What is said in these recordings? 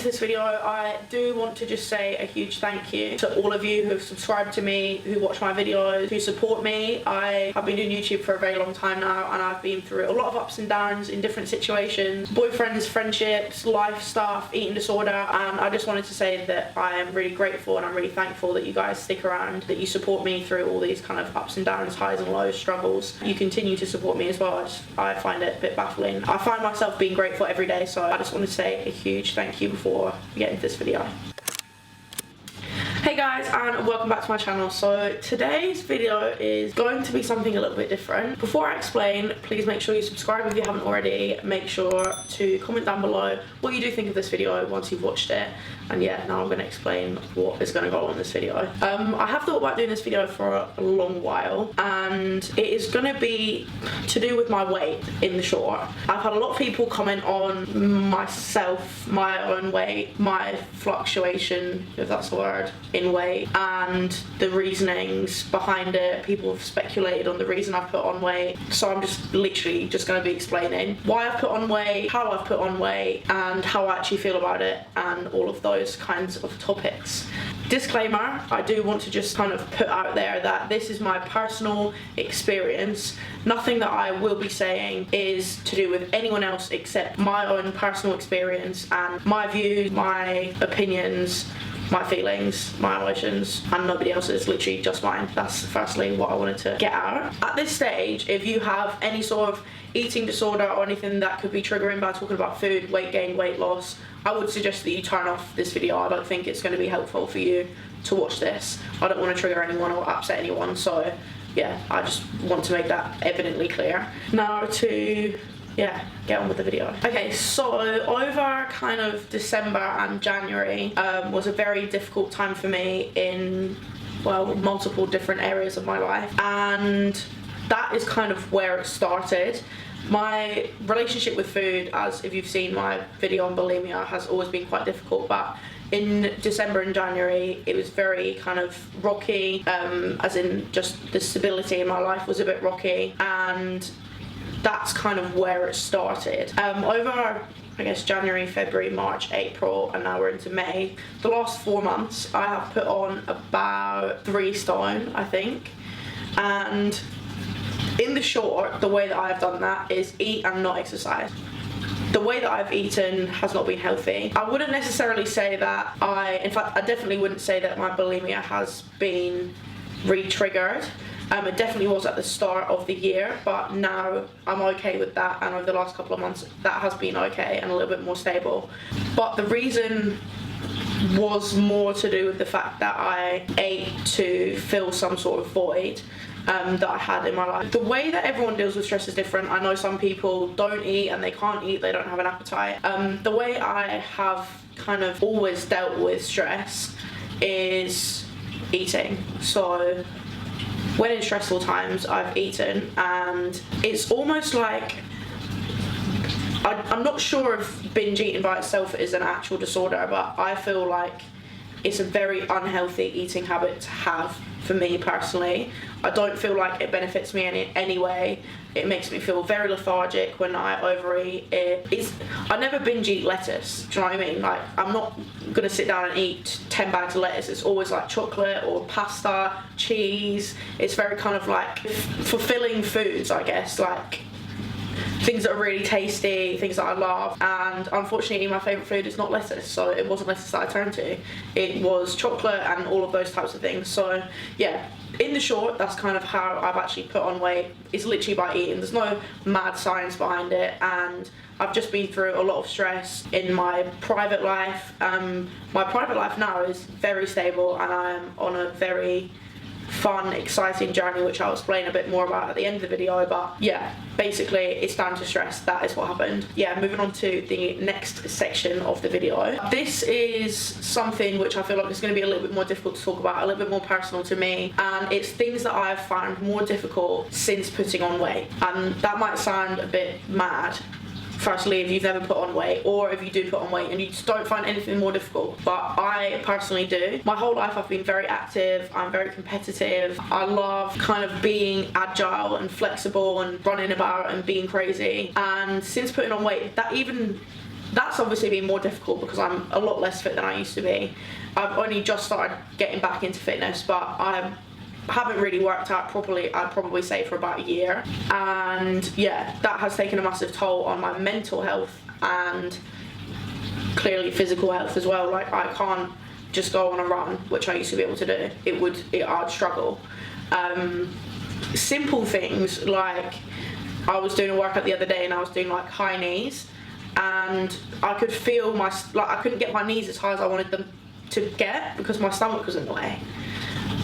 this video, I do want to just say a huge thank you to all of you who have subscribed to me, who watch my videos, who support me. I have been doing YouTube for a very long time now, and I've been through a lot of ups and downs in different situations, boyfriends, friendships, life stuff, eating disorder, and I just wanted to say that I am really grateful and I'm really thankful that you guys stick around, that you support me through all these kind of ups and downs, highs and lows, struggles. You continue to support me as well. I find it a bit baffling. I find myself being grateful every day, so I just want to say a huge thank you before we get into this video. Hey guys, and welcome back to my channel. So today's video is going to be something a little bit different. Before I explain, please make sure you subscribe if you haven't already. Make sure to comment down below what you do think of this video once you've watched it. And yeah, now I'm going to explain what is going to go on in this video. I have thought about doing this video for a long while, and it is going to be to do with my weight in the short. I've had a lot of people comment on myself, my own weight, my fluctuation, if that's the word, in weight, and the reasonings behind it. People have speculated on the reason I've put on weight, so I'm just literally just going to be explaining why I've put on weight, how I've put on weight, and how I actually feel about it, and all of those kinds of topics. Disclaimer, I do want to just kind of put out there that this is my personal experience. Nothing that I will be saying is to do with anyone else except my own personal experience and my views, my opinions, my feelings, my emotions, and nobody else's, literally just mine. That's firstly what I wanted to get out. At this stage, if you have any sort of eating disorder or anything that could be triggering by talking about food, weight gain, weight loss, I would suggest that you turn off this video. I don't think it's going to be helpful for you to watch this. I don't want to trigger anyone or upset anyone, so yeah, I just want to make that evidently clear. Now to get on with the video. Okay, so over kind of December and January was a very difficult time for me in, well, multiple different areas of my life, and that is kind of where it started. My relationship with food, as if you've seen my video on bulimia, has always been quite difficult, but in December and January it was very kind of rocky, as in just the stability in my life was a bit rocky, and that's kind of where it started. Over, I guess, January, February, March, April, and now we're into May, the last 4 months I have put on about 3 stone, I think. And in the short, the way that I have done that is eat and not exercise. The way that I've eaten has not been healthy. I wouldn't necessarily say that in fact, I definitely wouldn't say that my bulimia has been re-triggered. It definitely was at the start of the year, but now I'm okay with that, and over the last couple of months that has been okay and a little bit more stable. But the reason was more to do with the fact that I ate to fill some sort of void that I had in my life. The way that everyone deals with stress is different. I know some people don't eat and they can't eat, they don't have an appetite. The way I have kind of always dealt with stress is eating. So when in stressful times, I've eaten, and it's almost like, I'm not sure if binge eating by itself is an actual disorder, but I feel like it's a very unhealthy eating habit to have for me personally. I don't feel like it benefits me in any way. It makes me feel very lethargic when I overeat. I never binge eat lettuce, do you know what I mean? Like, I'm not gonna sit down and eat 10 bags of lettuce. It's always like chocolate or pasta, cheese. It's very kind of like fulfilling foods, I guess, like things that are really tasty, things that I love. And unfortunately my favourite food is not lettuce, so it wasn't lettuce that I turned to. It was chocolate and all of those types of things. So yeah, in the short, that's kind of how I've actually put on weight. It's literally by eating. There's no mad science behind it, and I've just been through a lot of stress in my private life. My private life now is very stable, and I am on a very fun, exciting journey, which I'll explain a bit more about at the end of the video. But yeah, basically it's down to stress. That is what happened. Yeah, moving on to the next section of the video. This is something which I feel like is going to be a little bit more difficult to talk about, a little bit more personal to me, and it's things that I've found more difficult since putting on weight. And that might sound a bit mad, firstly, if you've never put on weight, or if you do put on weight and you just don't find anything more difficult, but I personally do. My whole life I've been very active, I'm very competitive, I love kind of being agile and flexible and running about and being crazy, and since putting on weight, that even that's obviously been more difficult because I'm a lot less fit than I used to be. I've only just started getting back into fitness, but I haven't really worked out properly, I'd probably say, for about a year. And yeah, that has taken a massive toll on my mental health and clearly physical health as well. Like, I can't just go on a run, which I used to be able to do. I'd struggle. Simple things like, I was doing a workout the other day and I was doing like high knees, and I could feel I couldn't get my knees as high as I wanted them to get because my stomach was in the way,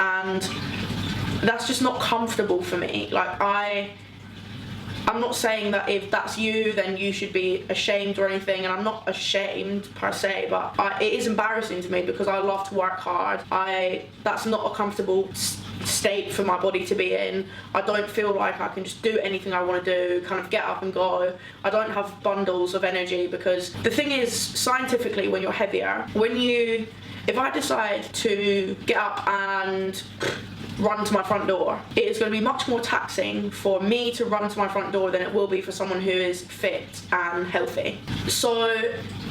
and that's just not comfortable for me. Like, I'm not saying that if that's you, then you should be ashamed or anything, and I'm not ashamed per se, but it is embarrassing to me because I love to work hard. That's not a comfortable state for my body to be in. I don't feel like I can just do anything I want to do, kind of get up and go. I don't have bundles of energy, because the thing is, scientifically, when you're heavier, if I decide to get up and run to my front door, it is going to be much more taxing for me to run to my front door than it will be for someone who is fit and healthy. So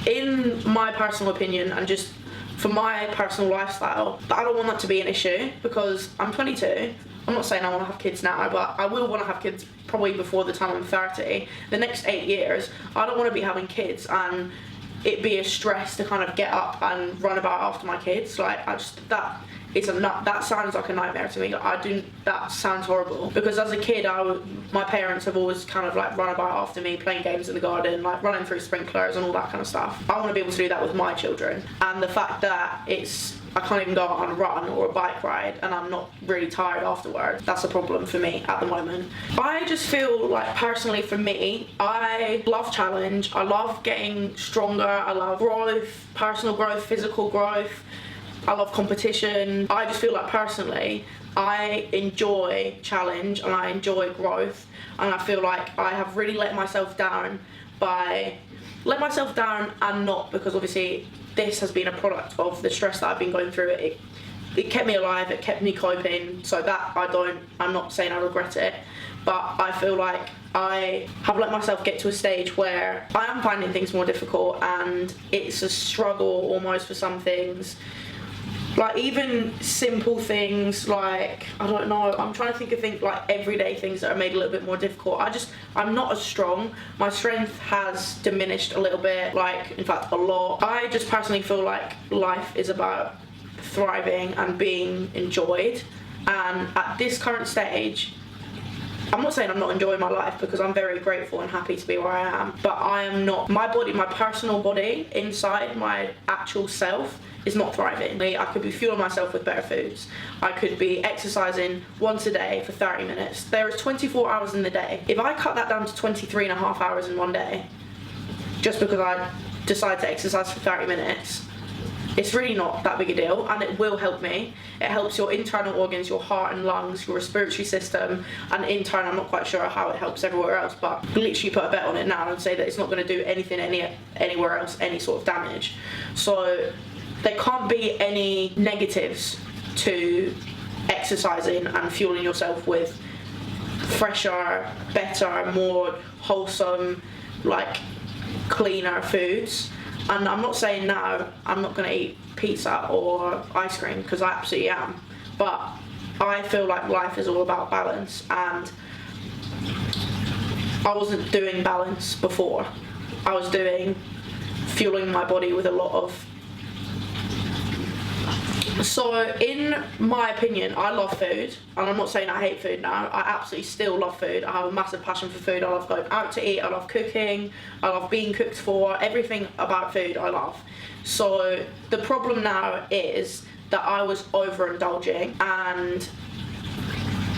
in my personal opinion, and just for my personal lifestyle, I don't want that to be an issue, because I'm 22. I'm not saying I want to have kids now, but I will want to have kids probably before the time I'm 30. The next 8 years, I don't want to be having kids and it be a stress to kind of get up and run about after my kids. Like, that sounds like a nightmare to me. That sounds horrible, because as a kid, my parents have always kind of like run about after me, playing games in the garden, like running through sprinklers and all that kind of stuff. I want to be able to do that with my children, and the fact that I can't even go on a run or a bike ride and I'm not really tired afterwards, that's a problem for me at the moment. I just feel like, personally for me, I love challenge, I love getting stronger, I love growth, personal growth, physical growth, I love competition. I just feel like, personally, I enjoy challenge and I enjoy growth, and I feel like I have really let myself down and not, because obviously this has been a product of the stress that I've been going through. It kept me alive, it kept me coping, so that I'm not saying I regret it, but I feel like I have let myself get to a stage where I am finding things more difficult, and it's a struggle almost for some things. Like, even simple things like, I don't know, I'm trying to think of things like everyday things that are made a little bit more difficult. I'm not as strong. My strength has diminished a little bit, like, in fact, a lot. I just personally feel like life is about thriving and being enjoyed. And at this current stage, I'm not saying I'm not enjoying my life, because I'm very grateful and happy to be where I am, but I am not, my personal body, inside my actual self, is not thriving. I could be fueling myself with better foods. I could be exercising once a day for 30 minutes. There is 24 hours in the day. If I cut that down to 23 and a half hours in one day, just because I decide to exercise for 30 minutes, it's really not that big a deal, and it will help me. It helps your internal organs, your heart and lungs, your respiratory system, and in turn, I'm not quite sure how it helps everywhere else, but literally put a bet on it now and say that it's not going to do anything anywhere else, any sort of damage. So there can't be any negatives to exercising and fueling yourself with fresher, better, more wholesome, like, cleaner foods. And I'm not saying now I'm not going to eat pizza or ice cream, because I absolutely am, but I feel like life is all about balance, and I wasn't doing balance before. I was fueling my body with a lot of. So in my opinion, I love food, and I'm not saying I hate food now. I absolutely still love food. I have a massive passion for food. I love going out to eat, I love cooking, I love being cooked for. Everything about food I love. So the problem now is that I was overindulging, and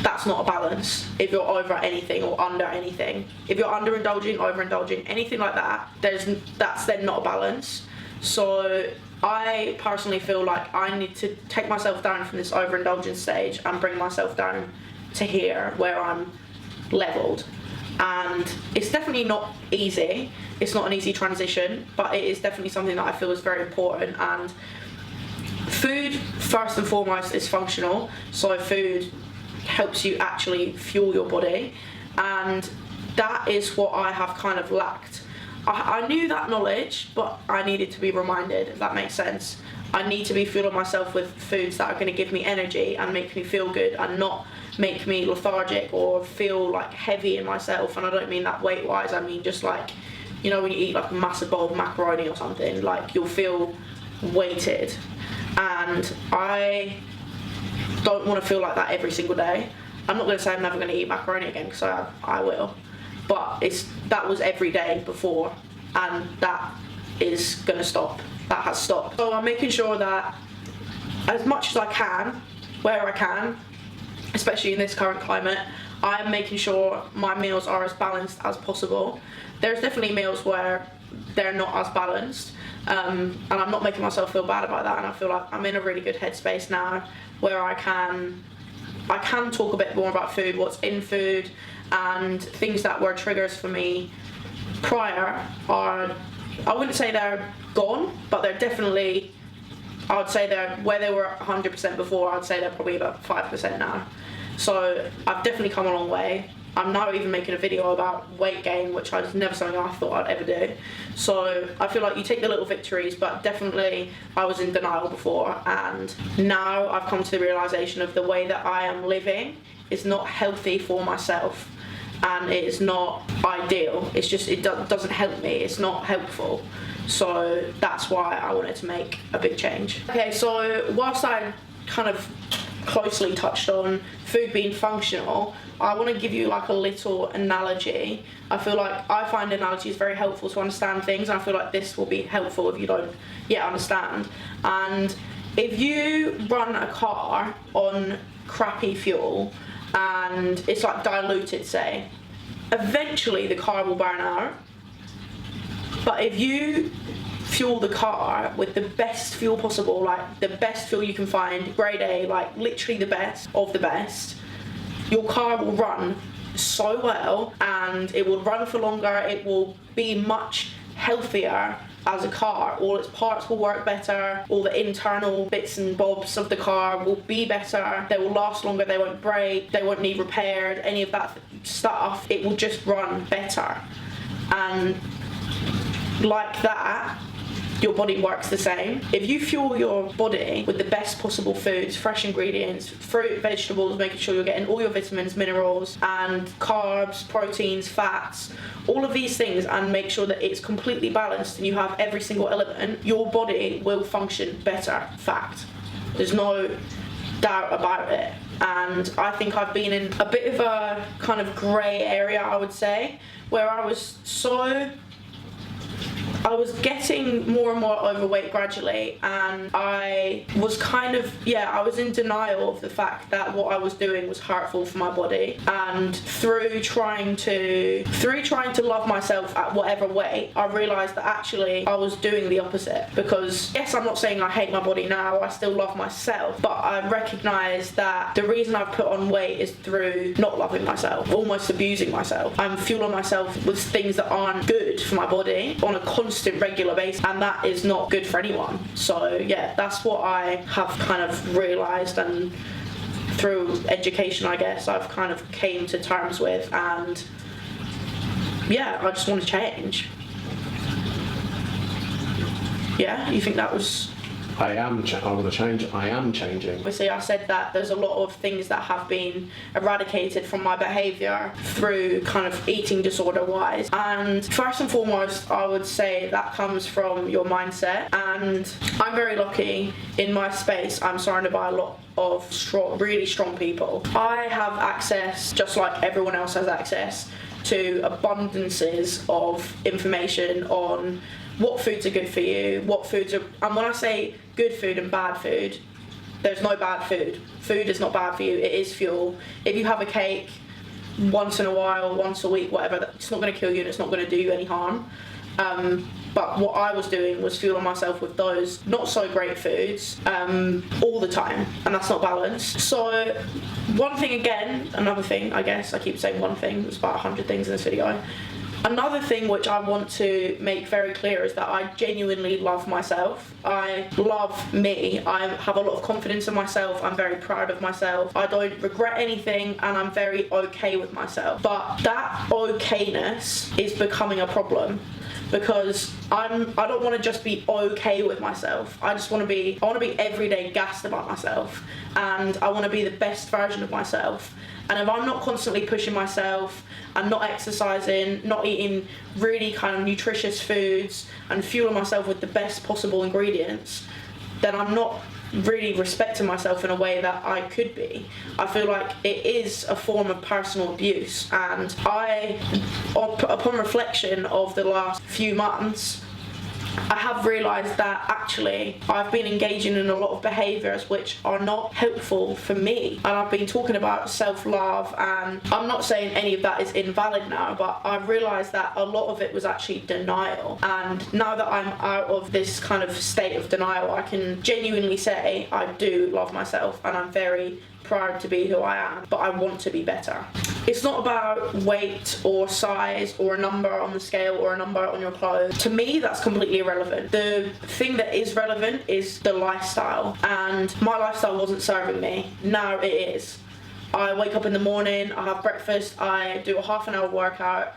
that's not a balance. If you're over anything or under anything, if you're underindulging, overindulging, anything like that, that's then not a balance. So I personally feel like I need to take myself down from this overindulgence stage and bring myself down to here where I'm leveled. And it's definitely not easy. It's not an easy transition, but it is definitely something that I feel is very important. And food, first and foremost, is functional. So food helps you actually fuel your body, and that is what I have kind of lacked. I knew that knowledge, but I needed to be reminded, if that makes sense. I need to be fueling myself with foods that are going to give me energy and make me feel good and not make me lethargic or feel like heavy in myself. And I don't mean that weight wise, I mean just like, you know, when you eat like a massive bowl of macaroni or something, like you'll feel weighted. And I don't want to feel like that every single day. I'm not going to say I'm never going to eat macaroni again, because I will, but that was every day before, and that is going to stop. That has stopped. So I'm making sure that as much as I can, where I can, especially in this current climate, I'm making sure my meals are as balanced as possible. There's definitely meals where they're not as balanced, and I'm not making myself feel bad about that, and I feel like I'm in a really good headspace now where I can talk a bit more about food, what's in food, and things that were triggers for me prior are, I wouldn't say they're gone, but they're definitely, I would say they're where they were 100% before, I'd say they're probably about 5% now. So I've definitely come a long way. I'm now even making a video about weight gain, which was never something I thought I'd ever do. So I feel like you take the little victories, but definitely I was in denial before, and now I've come to the realization of the way that I am living is not healthy for myself, and it is not ideal. It's just, it doesn't help me, it's not helpful. So that's why I wanted to make a big change. Okay, so whilst I kind of closely touched on food being functional, I want to give you like a little analogy. I feel like I find analogies very helpful to understand things, and I feel like this will be helpful if you don't yet understand. And if you run a car on crappy fuel and it's like diluted, say, eventually the car will burn out. But if you fuel the car with the best fuel possible, like the best fuel you can find, grade A, like literally the best of the best, your car will run so well, and it will run for longer, it will be much healthier as a car. All its parts will work better, all the internal bits and bobs of the car will be better, they will last longer, they won't break, they won't need repaired, any of that stuff. It will just run better. And like that, your body works the same. If you fuel your body with the best possible foods, fresh ingredients, fruit, vegetables, making sure you're getting all your vitamins, minerals, and carbs, proteins, fats, all of these things, and make sure that it's completely balanced and you have every single element, your body will function better. Fact. There's no doubt about it. And I think I've been in a bit of a kind of grey area, I would say, where I was getting more and more overweight gradually, and I was kind of, I was in denial of the fact that what I was doing was hurtful for my body. And through trying to love myself at whatever weight, I realised that actually I was doing the opposite. Because yes, I'm not saying I hate my body now, I still love myself, but I recognise that the reason I've put on weight is through not loving myself, almost abusing myself. I'm fueling myself with things that aren't good for my body on a constant, regular basis, and that is not good for anyone. So yeah, that's what I have kind of realised, and through education, I guess, I've kind of came to terms with, and yeah, I just want to change. Yeah, you think that was... I want to change. I am changing. Obviously, I said that there's a lot of things that have been eradicated from my behaviour through kind of eating disorder wise. And first and foremost, I would say that comes from your mindset. And I'm very lucky in my space. I'm surrounded by a lot of really strong people. I have access, just like everyone else has access, to abundances of information on what foods are good for you, what foods are, and when I say good food and bad food, there's no bad food. Food is not bad for you, it is fuel. If you have a cake once in a while, once a week, whatever, it's not going to kill you and it's not going to do you any harm. But what I was doing was fueling myself with those not so great foods all the time, and that's not balanced. So one thing again, another thing, I guess, I keep saying one thing, there's about 100 things in this video. Another thing which I want to make very clear is that I genuinely love myself. I love me. I have a lot of confidence in myself. I'm very proud of myself. I don't regret anything, and I'm very okay with myself. But that okayness is becoming a problem, because I don't want to just be okay with myself. I want to be everyday gassed about myself, and I want to be the best version of myself. And if I'm not constantly pushing myself and not exercising, not eating really kind of nutritious foods and fueling myself with the best possible ingredients, then I'm not really respecting myself in a way that I could be. I feel like it is a form of personal abuse, and upon reflection of the last few months, I have realised that actually I've been engaging in a lot of behaviours which are not helpful for me. And I've been talking about self-love, and I'm not saying any of that is invalid now, but I've realised that a lot of it was actually denial. And now that I'm out of this kind of state of denial, I can genuinely say I do love myself, and I'm very proud to be who I am, but I want to be better. It's not about weight or size or a number on the scale or a number on your clothes. To me, that's completely irrelevant. The thing that is relevant is the lifestyle, and my lifestyle wasn't serving me. Now it is. I wake up in the morning, I have breakfast, I do a half-an-hour workout,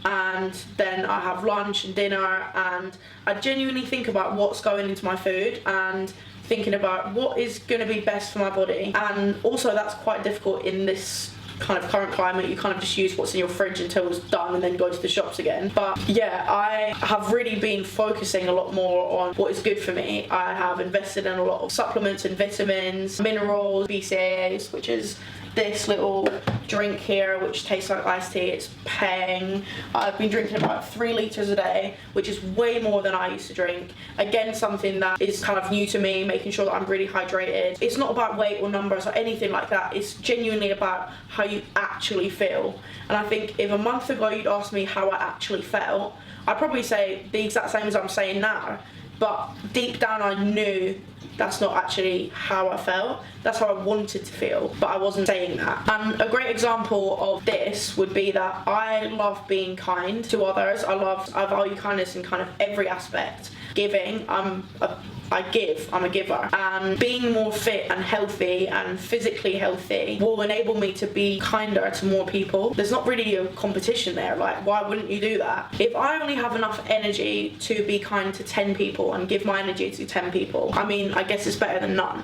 and then I have lunch and dinner, and I genuinely think about what's going into my food and thinking about what is going to be best for my body. And also that's quite difficult in this kind of current climate. You kind of just use what's in your fridge until it's done and then go to the shops again. But yeah, I have really been focusing a lot more on what is good for me. I have invested in a lot of supplements and vitamins, minerals, BCAAs, which is this little drink here which tastes like iced tea. It's peng. I've been drinking about 3 litres a day, which is way more than I used to drink. Again, something that is kind of new to me, making sure that I'm really hydrated. It's not about weight or numbers or anything like that. It's genuinely about how you actually feel. And I think if a month ago you'd asked me how I actually felt, I'd probably say the exact same as I'm saying now. But deep down I knew that's not actually how I felt. That's how I wanted to feel, but I wasn't saying that. And a great example of this would be that I love being kind to others. I value kindness in kind of every aspect. Giving, I'm a giver. And being more fit and healthy and physically healthy will enable me to be kinder to more people. There's not really a competition there. Like, why wouldn't you do that? If I only have enough energy to be kind to 10 people and give my energy to 10 people, I mean, I guess it's better than none.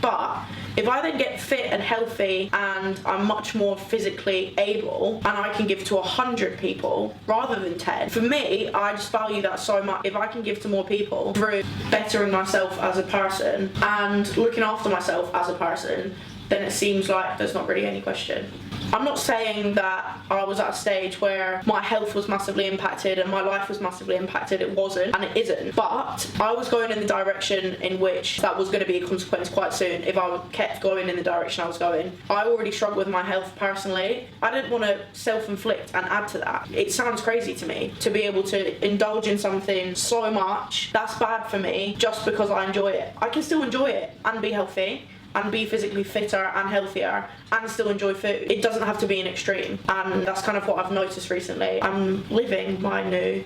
But if I then get fit and healthy and I'm much more physically able and I can give to 100 people rather than 10, for me, I just value that so much. If I can give to more people through bettering myself as a person and looking after myself as a person, then it seems like there's not really any question. I'm not saying that I was at a stage where my health was massively impacted and my life was massively impacted. It wasn't, and it isn't. But I was going in the direction in which that was going to be a consequence quite soon if I kept going in the direction I was going. I already struggled with my health personally. I didn't want to self-inflict and add to that. It sounds crazy to me to be able to indulge in something so much that's bad for me just because I enjoy it. I can still enjoy it and be healthy and be physically fitter and healthier and still enjoy food. It doesn't have to be an extreme, and that's kind of what I've noticed recently. I'm living my new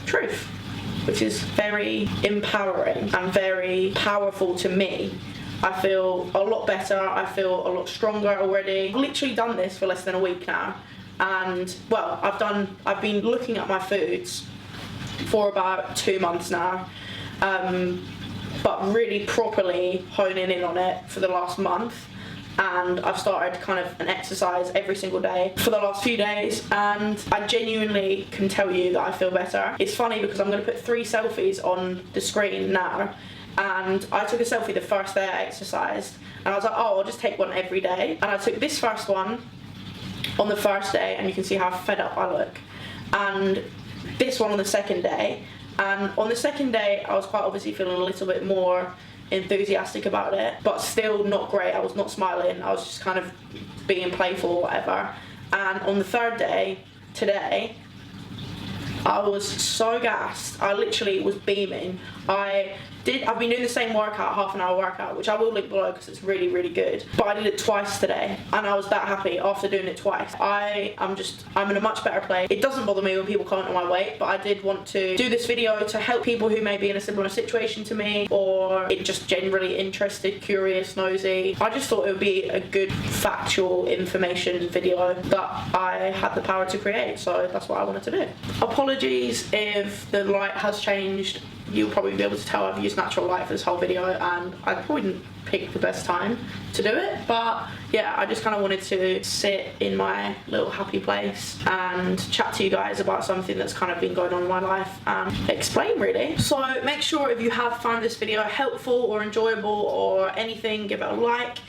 truth, which is very empowering and very powerful to me. I feel a lot better, I feel a lot stronger already. I've literally done this for less than a week now, and well, I've been looking at my foods for about 2 months now, but really properly honing in on it for the last month. And I've started kind of an exercise every single day for the last few days, and I genuinely can tell you that I feel better. It's funny because I'm going to put 3 selfies on the screen now, and I took a selfie the first day I exercised, and I was like, oh, I'll just take one every day. And I took this first one on the first day, and you can see how fed up I look, and this one on the second day. And on the second day, I was quite obviously feeling a little bit more enthusiastic about it, but still not great. I was not smiling. I was just kind of being playful or whatever. And on the third day, today, I was so gassed. I literally was beaming. I I've been doing the same workout, half an hour workout, which I will link below because it's really, really good. But I did it twice today and I was that happy after doing it twice. I'm in a much better place. It doesn't bother me when people comment on my weight, but I did want to do this video to help people who may be in a similar situation to me, or it just generally interested, curious, nosy. I just thought it would be a good factual information video that I had the power to create, so that's what I wanted to do. Apologies if the light has changed. You'll probably be able to tell I've used natural light for this whole video, and I probably didn't pick the best time to do it, but yeah, I just kind of wanted to sit in my little happy place and chat to you guys about something that's kind of been going on in my life and explain, really. So make sure if you have found this video helpful or enjoyable or anything, give it a like.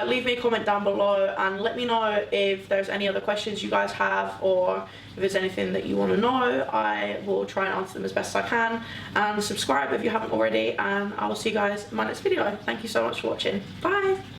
Leave me a comment down below and let me know if there's any other questions you guys have, or if there's anything that you want to know. I will try and answer them as best as I can, and subscribe if you haven't already, and I will see you guys in my next video. Thank you so much for watching. Bye.